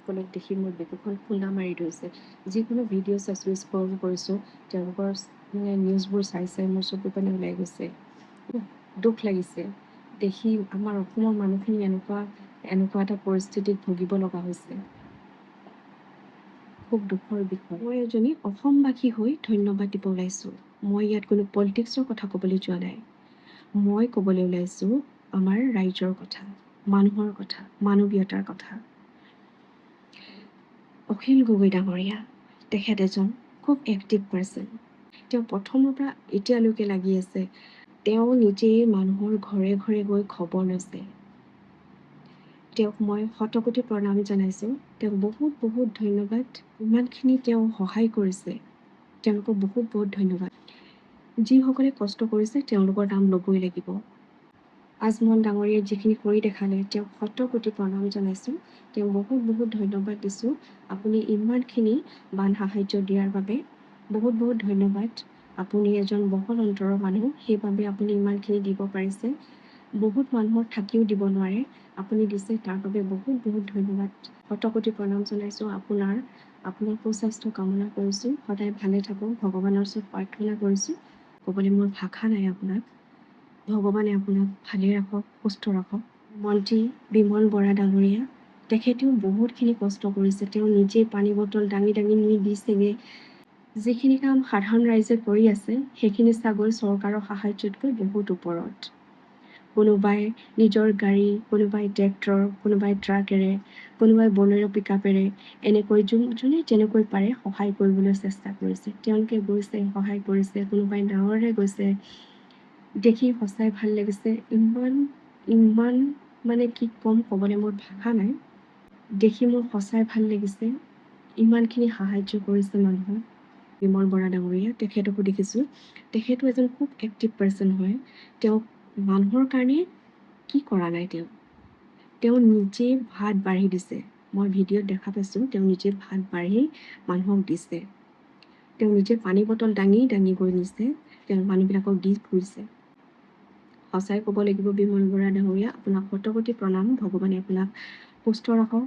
লোকসকলক দেখি মোৰ বুকুখন খুন্দা মাৰি ধৰিছে। যিকোনো ভিডিঅ' চাইছোঁ, স্ক্ৰল কৰিছোঁ, তেওঁলোকৰ নিউজবোৰ চাই মোৰ চকু পানী ওলাই গৈছে। দুখ লাগিছে দেখি আমাৰ অসমৰ মানুহখিনি এনেকুৱা এটা পৰিস্থিতিত ভুগিব লগা হৈছে। খুব দুখৰ বিষয়। মই এজনী অসমবাসী হৈ ধন্যবাদ দিব ওলাইছোঁ। মই ইয়াত কোনো পলিটিক্সৰ কথা ক'বলৈ যোৱা নাই। মই ক'বলৈ ওলাইছোঁ আমাৰ ৰাইজৰ কথা, মানুহৰ কথা, মানৱীয়তাৰ কথা। অখিল গগৈ ডাঙৰীয়া, তেখেত এজন খুব এক্টিভ পাৰ্চন। তেওঁ প্ৰথমৰ পৰা এতিয়ালৈকে লাগি আছে। তেওঁ নিজেই মানুহৰ ঘৰে ঘৰে গৈ খবৰ লৈছে। তেওঁক মই শতকোটি প্ৰণাম জনাইছোঁ। তেওঁক বহুত বহুত ধন্যবাদ। ইমানখিনি তেওঁ সহায় কৰিছে, তেওঁলোকক বহুত বহুত ধন্যবাদ। যিসকলে কষ্ট কৰিছে তেওঁলোকৰ নাম ল'বই লাগিব। আজমল ডাঙৰীয়াই যিখিনি কৰি দেখালে তেওঁক শতকোটি প্ৰণাম জনাইছোঁ। তেওঁক বহুত বহুত ধন্যবাদ দিছোঁ। আপুনি ইমানখিনি বান সাহাৰ্য দিয়াৰ বাবে বহুত বহুত ধন্যবাদ। আপুনি এজন বহল অন্তৰৰ মানুহ, সেইবাবে আপুনি ইমানখিনি দিব পাৰিছে। বহুত মানুহৰ থাকিও দিব নোৱাৰে, আপুনি দিছে, তাৰ বাবে বহুত বহুত ধন্যবাদ। শতকোটি প্ৰণাম জনাইছোঁ। আপোনাৰ সুস্বাস্থ্য কামনা কৰিছোঁ। সদায় ভালে থাকক, ভগৱানৰ ওচৰত প্ৰাৰ্থনা কৰিছোঁ। ক'বলৈ মোৰ ভাষা নাই আপোনাক। ভগৱানে আপোনাক ভালে ৰাখক, সুস্থ ৰাখক। মন্ত্ৰী বিমল বৰা ডাঙৰীয়া, তেখেতেও বহুতখিনি কষ্ট কৰিছে। তেওঁ নিজেই পানী বটল দাঙি দাঙি নি দিছেগৈ। যিখিনি কাম সাধাৰণ ৰাইজে কৰি আছে সেইখিনি চাগৈ চৰকাৰৰ সাহাৰ্যতকৈ বহুত ওপৰত। কোনোবাই নিজৰ গাড়ী, কোনোবাই ট্ৰেক্টৰ, কোনোবাই ট্ৰাকেৰে, কোনোবাই বলেৰো পিকআপেৰে, এনেকৈ যোনে যেনেকৈ পাৰে সহায় কৰিবলৈ চেষ্টা কৰিছে। তেওঁলোকে গৈছে, সহায় কৰিছে, কোনোবাই নাৱেৰে গৈছে। দেখি সঁচাই ভাল লাগিছে। ইমান মানে কি ক'ম, ক'বলৈ মোৰ ভাষা নাই। দেখি মোৰ সঁচাই ভাল লাগিছে। ইমানখিনি সাহাৰ্য কৰিছে মানুহক। বিমল বৰা ডাঙৰীয়া, তেখেতকো দেখিছোঁ। তেখেতো এজন খুব এক্টিভ পাৰ্চন হয়। তেওঁক মানুহৰ কাৰণে কি কৰা নাই, তেওঁ নিজে ভাত বাঢ়ি দিছে। মই ভিডিঅ'ত দেখা পাইছোঁ, তেওঁ নিজে ভাত বাঢ়ি মানুহক দিছে। তেওঁ নিজে পানী বটল দাঙি দাঙি গৈ নিছে, তেওঁ মানুহবিলাকক দি ফুৰিছে। সঁচাই ক'ব লাগিব বিমল বৰা ডাঙৰীয়া, আপোনাক শতকোটি প্ৰণাম। ভগৱানে আপোনাক সুস্থ ৰাখক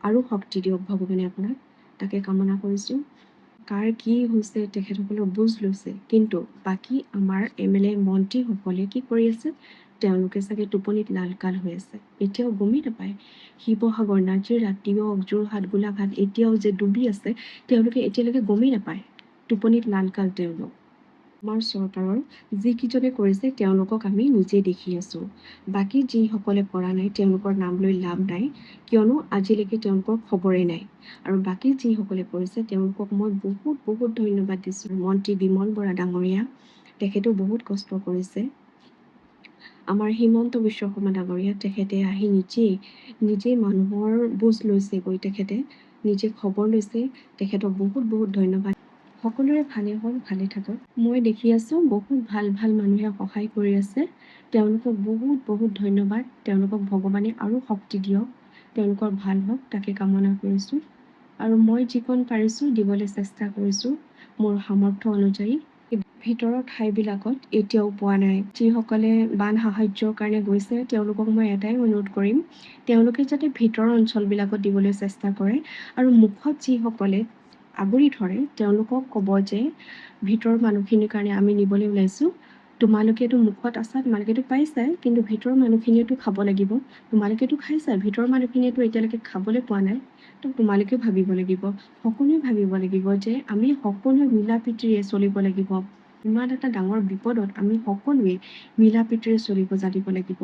আৰু শক্তি দিয়ক ভগৱানে আপোনাক, তাকে কামনা কৰিছোঁ। কাৰ কি হৈছে তেখেতসকলে বুজ লৈছে, কিন্তু বাকী আমাৰ MLA মন্ত্ৰীসকলে কি কৰি আছে, তেওঁলোকে চাগে টোপনিত লালকাল হৈ আছে। এতিয়াও গমেই নাপায়। শিৱসাগৰ, নাজিৰা, তিয়ক, যোৰহাট, গোলাঘাট এতিয়াও যে ডুবি আছে, তেওঁলোকে এতিয়ালৈকে গমেই নাপায়। টোপনিত লালকাল তেওঁলোক। আমাৰ চৰকাৰৰ যিকেইজনে কৰিছে তেওঁলোকক আমি নিজে দেখি আছোঁ। বাকী যিসকলে কৰা নাই তেওঁলোকৰ নাম লৈ লাভ নাই, কিয়নো আজিলৈকে তেওঁলোকৰ খবৰেই নাই। আৰু বাকী যিসকলে কৰিছে তেওঁলোকক মই বহুত বহুত ধন্যবাদ দিছোঁ। মন্ত্ৰী বিমল বৰা ডাঙৰীয়া, তেখেতেও বহুত কষ্ট কৰিছে। আমাৰ হিমন্ত বিশ্ব শৰ্মা ডাঙৰীয়া, তেখেতে আহি নিজেই মানুহৰ বুজ লৈছেগৈ, তেখেতে নিজে খবৰ লৈছে। তেখেতক বহুত বহুত ধন্যবাদ। সকলোৰে ভালে হওক, ভালে থাকক। মই দেখি আছোঁ বহুত ভাল ভাল মানুহে সহায় কৰি আছে। তেওঁলোকক বহুত বহুত ধন্যবাদ। তেওঁলোকক ভগৱানে আৰু শক্তি দিয়ক, তেওঁলোকৰ ভাল হওক, তাকে কামনা কৰিছোঁ। আৰু মই যিকণ পাৰিছোঁ দিবলৈ চেষ্টা কৰিছোঁ মোৰ সামৰ্থ্য অনুযায়ী। ভিতৰৰ ঠাইবিলাকত এতিয়াও পোৱা নাই। যিসকলে বান সাহাৰ্যৰ কাৰণে গৈছে তেওঁলোকক মই এটাই অনুৰোধ কৰিম, তেওঁলোকে যাতে ভিতৰৰ অঞ্চলবিলাকত দিবলৈ চেষ্টা কৰে। আৰু মুখত যিসকলে আগুৰি ধৰে তেওঁলোকক ক'ব যে ভিতৰৰ মানুহখিনিৰ কাৰণে আমি নিবলৈ ওলাইছোঁ। তোমালোকেতো মুখত আছা, তোমালোকেতো পাইছাই, কিন্তু ভিতৰৰ মানুহখিনিয়েতো খাব লাগিব। তোমালোকেতো খাইছা, ভিতৰৰ মানুহখিনিয়েতো এতিয়ালৈকে খাবলৈ পোৱা নাই। তো তোমালোকেও ভাবিব লাগিব, সকলোৱে ভাবিব লাগিব যে আমি সকলোৱে মিলা প্ৰীতিৰে চলিব লাগিব। ইমান এটা ডাঙৰ বিপদত আমি সকলোৱে মিলা প্ৰীতিৰে চলিব জানিব লাগিব।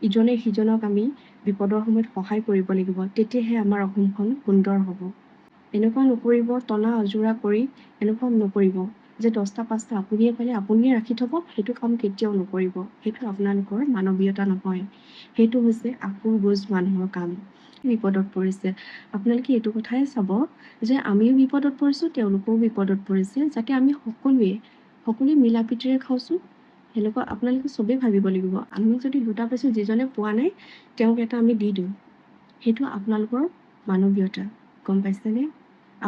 ইজনে সিজনক আমি বিপদৰ সময়ত সহায় কৰিব লাগিব, তেতিয়াহে আমাৰ অসমখন সুন্দৰ হ'ব। এনেকুৱা নকৰিব, তলা আজোৰা কৰি এনেকুৱা নকৰিব যে 10টা 5টা আপুনিয়ে পালে আপুনিয়ে ৰাখি থ'ব। সেইটো কাম কেতিয়াও নকৰিব। সেইটো আপোনালোকৰ মানৱীয়তা নহয়, সেইটো হৈছে আকুল বুজ মানুহৰ কাম। বিপদত পৰিছে, আপোনালোকে এইটো কথাই চাব যে আমিও বিপদত পৰিছোঁ, তেওঁলোকেও বিপদত পৰিছে, যাতে আমি সকলোৱে মিলা প্ৰীতিৰে খাওঁচোন। সেনেকুৱা আপোনালোকে চবেই ভাবিব লাগিব। আমি যদি 2টা পাইছোঁ, যিজনে পোৱা নাই তেওঁক এটা আমি দি দিওঁ, সেইটো আপোনালোকৰ মানৱীয়তা। গম পাইছেনে?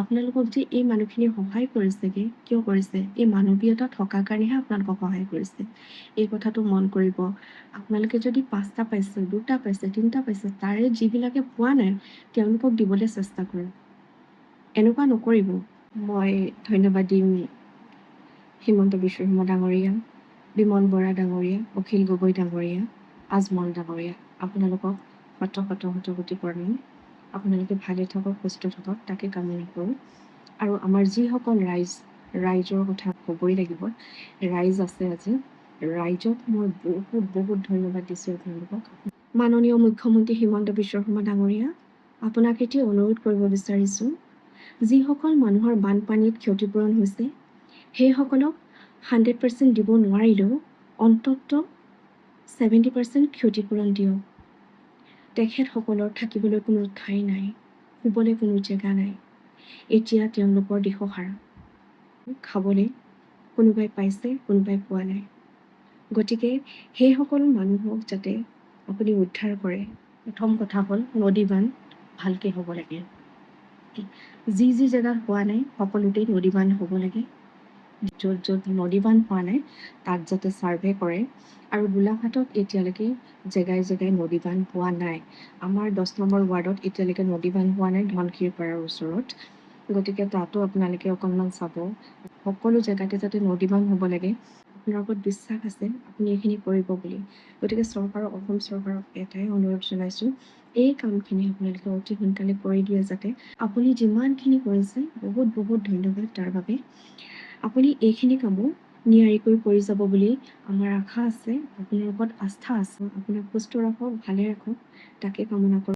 আপোনালোকক যে এই মানুহখিনিয়ে সহায় কৰিছেগৈ, কিয় কৰিছে? এই মানৱীয়তা থকাৰ কাৰণেহে আপোনালোকক সহায় কৰিছে। এই কথাটো মন কৰিব। আপোনালোকে যদি 5টা পাইছে, 2টা পাইছে, 3টা পাইছে, তাৰে যিবিলাকে পোৱা নাই তেওঁলোকক দিবলৈ চেষ্টা কৰক। এনেকুৱা নকৰিব। মই ধন্যবাদ দিম হিমন্ত বিশ্ব শৰ্মা ডাঙৰীয়া, বিমল বৰা ডাঙৰীয়া, অখিল গগৈ ডাঙৰীয়া, আজমল ডাঙৰীয়া। আপোনালোকক শত প্ৰণাম। আপোনালোকে ভালে থাকক, সুস্থ থাকক, তাকে কামনা কৰোঁ। আৰু আমাৰ যিসকল ৰাইজৰ কথা ক'বই লাগিব, ৰাইজ আছে আজি, ৰাইজক মই বহুত ধন্যবাদ দিছোঁ আপোনালোকক। মাননীয় মুখ্যমন্ত্ৰী হিমন্ত বিশ্ব শৰ্মা ডাঙৰীয়া, আপোনাক এটি অনুৰোধ কৰিব বিচাৰিছোঁ, যিসকল মানুহৰ বানপানীত ক্ষতিপূৰণ হৈছে সেইসকলক 100% দিব নোৱাৰিলেও অন্ততঃ 70% ক্ষতিপূৰণ দিয়ক। তেখেতসকলৰ থাকিবলৈ কোনো ঠাই নাই, শুবলৈ কোনো জেগা নাই। এতিয়া তেওঁলোকৰ দিশহাৰা। খাবলৈ কোনোবাই পাইছে, কোনোবাই পোৱা নাই। গতিকে সেইসকল মানুহক যাতে আপুনি উদ্ধাৰ কৰে, প্ৰথম কথা হ'ল নদী বান্ধ ভালকৈ হ'ব লাগে। যি জেগাত হোৱা নাই সকলোতেই নদী বান্ধ হ'ব লাগে। য'ত নদী বান্ধ হোৱা নাই তাত যাতে ছাৰ্ভে কৰে। আৰু গোলাঘাটত এতিয়ালৈকে জেগাই নদী বান্ধ হোৱা নাই। আমাৰ 10 নম্বৰ ৱাৰ্ডত এতিয়ালৈকে নদী বান্ধ হোৱা নাই, ধনশিৰিপাৰাৰ ওচৰত। গতিকে তাতো আপোনালোকে অকণমান চাব। সকলো জেগাতে যাতে নদী বান্ধ হ'ব লাগে। আপোনাৰ ওপৰত বিশ্বাস আছে আপুনি এইখিনি কৰিব বুলি। গতিকে অসম চৰকাৰক এটাই অনুৰোধ জনাইছোঁ, এই কামখিনি আপোনালোকে অতি সোনকালে কৰি দিয়ে যাতে। আপুনি যিমানখিনি কৰিছে বহুত ধন্যবাদ তাৰ বাবে। আপুনি এইখিনি কামো নিয়াৰিকৈ কৰি যাব বুলি আমাৰ আশা আছে, আপোনাৰ ওপৰত আস্থা আছে। আপোনাক সুস্থ ৰাখক, ভালে ৰাখক, তাকে কামনা কৰোঁ।